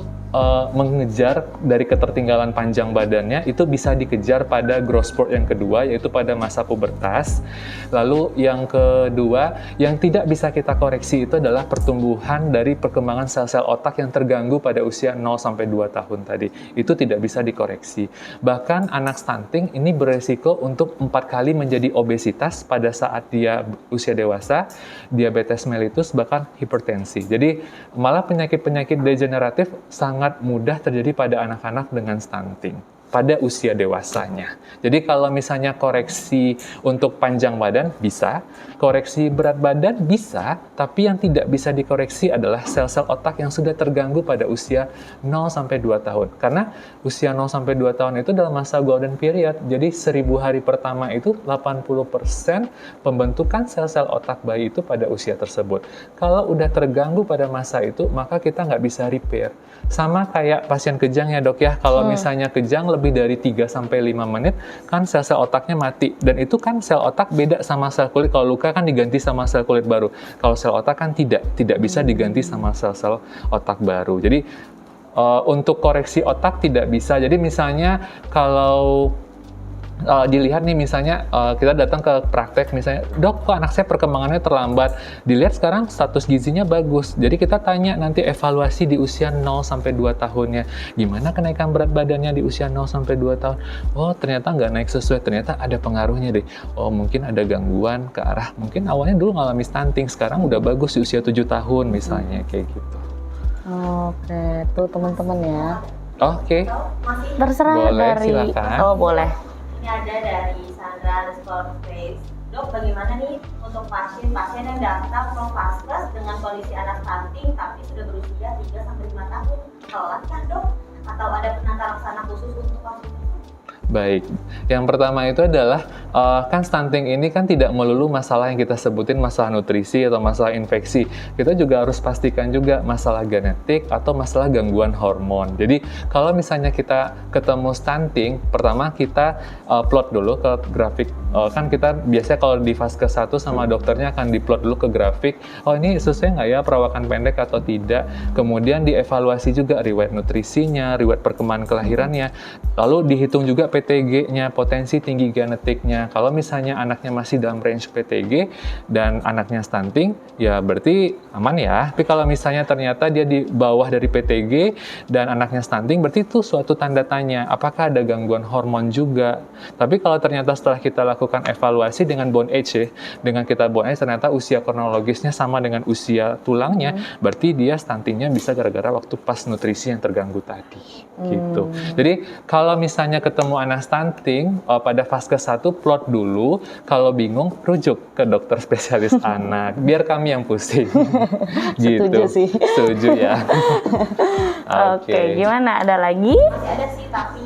mengejar dari ketertinggalan panjang badannya itu bisa dikejar pada growth spurt yang kedua, yaitu pada masa pubertas. Lalu yang kedua yang tidak bisa kita koreksi itu adalah pertumbuhan dari perkembangan sel-sel otak yang terganggu pada usia 0-2 tahun tadi. Itu tidak bisa dikoreksi. Bahkan anak stunting ini beresiko untuk 4 kali menjadi obesitas pada saat dia usia dewasa, diabetes mellitus, bahkan hipertensi. Jadi malah penyakit-penyakit degeneratif sangat mudah terjadi pada anak-anak dengan stunting pada usia dewasanya. Jadi kalau misalnya koreksi untuk panjang badan bisa, koreksi berat badan bisa, tapi yang tidak bisa dikoreksi adalah sel-sel otak yang sudah terganggu pada usia 0-2 tahun. Karena usia 0-2 tahun itu adalah masa golden period. Jadi 1000 hari pertama itu 80% pembentukan sel-sel otak bayi itu pada usia tersebut. Kalau udah terganggu pada masa itu, maka kita nggak bisa repair. Sama kayak pasien kejang ya dok ya, kalau misalnya kejang lebih dari 3-5 menit, kan sel-sel otaknya mati. Dan itu kan sel otak beda sama sel kulit. Kalau luka kan diganti sama sel kulit baru. Kalau sel otak kan tidak bisa diganti sama sel-sel otak baru. Jadi untuk koreksi otak tidak bisa. Jadi misalnya kalau dilihat nih misalnya kita datang ke praktek misalnya, dok kok anak saya perkembangannya terlambat, dilihat sekarang status gizinya bagus, jadi kita tanya nanti evaluasi di usia 0-2 tahunnya, gimana kenaikan berat badannya di usia 0-2 tahun, oh ternyata nggak naik sesuai, ternyata ada pengaruhnya deh, oh mungkin ada gangguan ke arah, mungkin awalnya dulu ngalami stunting, sekarang udah bagus di usia 7 tahun misalnya, kayak gitu. Oke, tuh teman-teman ya. Oke. Masih Terserah Boleh, dari. silakan. Oh boleh. ini ada dari Sandra _face. Dok, bagaimana nih untuk pasien-pasien yang datang ke Vaskes dengan kondisi anak stunting tapi sudah berusia 3-5 tahun? Telat kah dok? Atau ada penata laksana khusus untuk pasien? Baik, yang pertama itu adalah kan stunting ini kan tidak melulu masalah yang kita sebutin masalah nutrisi atau masalah infeksi. Kita juga harus pastikan juga masalah genetik atau masalah gangguan hormon. Jadi kalau misalnya kita ketemu stunting, pertama kita plot dulu ke grafik. Kan kita biasanya kalau di fase 1 sama dokternya akan diplot dulu ke grafik. Oh ini sesuai nggak ya perawakan pendek atau tidak. Kemudian dievaluasi juga riwayat nutrisinya, riwayat perkembangan kelahirannya. Lalu dihitung juga PTG-nya, potensi tinggi genetiknya. Kalau misalnya anaknya masih dalam range PTG dan anaknya stunting, ya berarti aman ya. Tapi kalau misalnya ternyata dia di bawah dari PTG dan anaknya stunting, berarti itu suatu tanda tanya. Apakah ada gangguan hormon juga? Tapi kalau ternyata setelah kita lakukan evaluasi dengan bone age ya, dengan kita bone age ternyata usia kronologisnya sama dengan usia tulangnya, berarti dia stuntingnya bisa gara-gara waktu pas nutrisi yang terganggu tadi. Gitu. Jadi kalau misalnya ketemu anak stunting pada fase 1 plot dulu, kalau bingung rujuk ke dokter spesialis anak biar kami yang pusing. Gitu. Setuju sih. Setuju ya. Oke, gimana? Ada lagi? Masih ada sih, tapi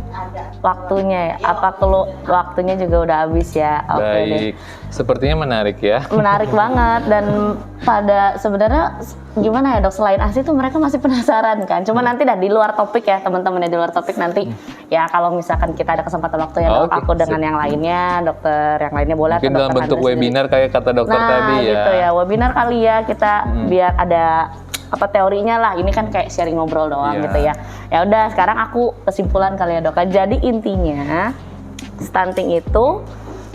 ada Waktunya ya? Ya, Apa kalau waktunya juga udah habis ya? Oke deh. Baik, sepertinya menarik ya. Menarik banget dan pada sebenarnya gimana ya dok, selain ASI tuh mereka masih penasaran kan, cuma nanti dah di luar topik ya teman-teman ya, di luar topik nanti ya kalau misalkan kita ada kesempatan waktu ya dok, Oke, aku dengan sip. yang lainnya, dokter yang lainnya boleh Mungkin atau dalam dokter bentuk Handra sendiri. webinar kayak kata dokter Nah tadi ya. gitu ya, webinar kali ya kita biar ada apa teorinya lah, ini kan kayak sharing ngobrol doang Iya. gitu ya. Ya udah sekarang aku kesimpulan kali ya dok. Jadi intinya stunting itu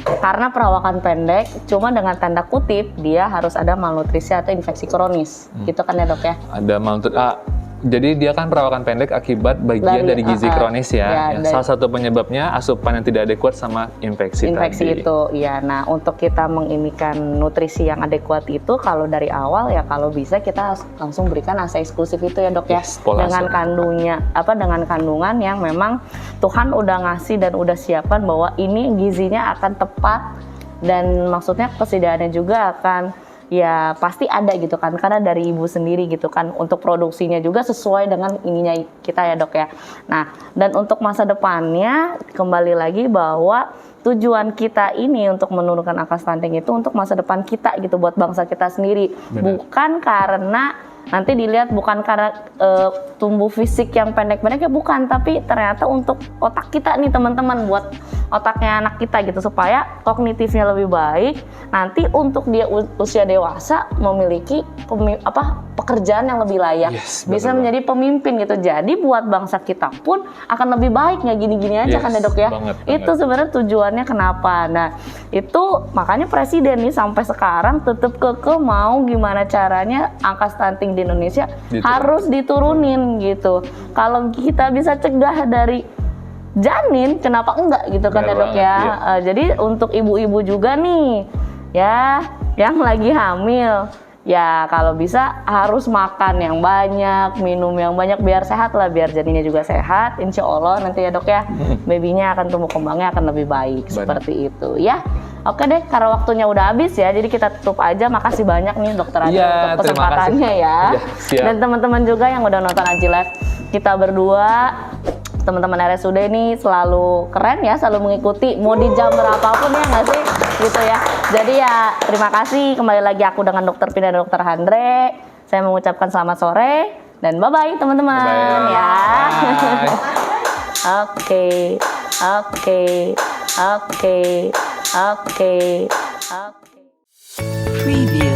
karena perawakan pendek, cuma dengan tanda kutip dia harus ada malnutrisi atau infeksi kronis, gitu kan ya dok ya? Ada jadi dia kan perawakan pendek akibat bagian dari gizi kronis ya. ya, Salah satu penyebabnya asupan yang tidak adekuat sama infeksi tadi. itu, ya. Nah untuk kita mengimikan nutrisi yang adekuat itu, kalau dari awal ya kalau bisa kita langsung berikan ASI eksklusif itu ya dok ya, Yes, pola dengan dengan kandungan yang memang Tuhan udah ngasih dan udah siapkan bahwa ini gizinya akan tepat dan maksudnya kesediaannya juga akan ya pasti ada gitu kan, karena dari ibu sendiri gitu kan, untuk produksinya juga sesuai dengan ininya kita ya dok ya. Nah dan untuk masa depannya kembali lagi bahwa tujuan kita ini untuk menurunkan angka stunting itu untuk masa depan kita gitu, buat bangsa kita sendiri. Benar. Bukan karena nanti dilihat, bukan karena tumbuh fisik yang pendek-pendek ya, bukan, tapi ternyata untuk otak kita nih teman-teman, buat otaknya anak kita gitu, supaya kognitifnya lebih baik, nanti untuk dia usia dewasa memiliki pekerjaan yang lebih layak, Yes, bisa betul. menjadi pemimpin gitu. Jadi buat bangsa kita pun akan lebih baik, nggak gini-gini aja Yes, kan ya dok ya. banget. Itu sebenarnya tujuannya kenapa. Nah itu makanya presiden nih sampai sekarang tetap kekeh mau gimana caranya angka stunting di Indonesia harus diturunin gitu. Kalau kita bisa cegah dari janin, kenapa enggak gitu kan ya Benar dok banget, ya. iya. Jadi untuk ibu-ibu juga nih ya yang lagi hamil, ya kalau bisa harus makan yang banyak, minum yang banyak biar sehat lah, biar janinnya juga sehat. Insya Allah nanti ya dok ya, babynya akan tumbuh kembangnya akan lebih baik. Benar. Seperti itu ya. Oke deh, karena waktunya udah habis ya, jadi kita tutup aja. Makasih banyak nih dokter Aji Iya, untuk terima kesempatannya kasih. ya. Iya, siap. Dan teman-teman juga yang udah nonton Aji Live, kita berdua teman-teman RSUD ini selalu keren ya, selalu mengikuti mau di jam berapapun ya nggak sih gitu ya. Jadi ya terima kasih, kembali lagi aku dengan Dokter Pina dan Dokter Handre. Saya mengucapkan selamat sore dan bye-bye teman-teman Bye-bye. ya. Bye. Oke. Preview.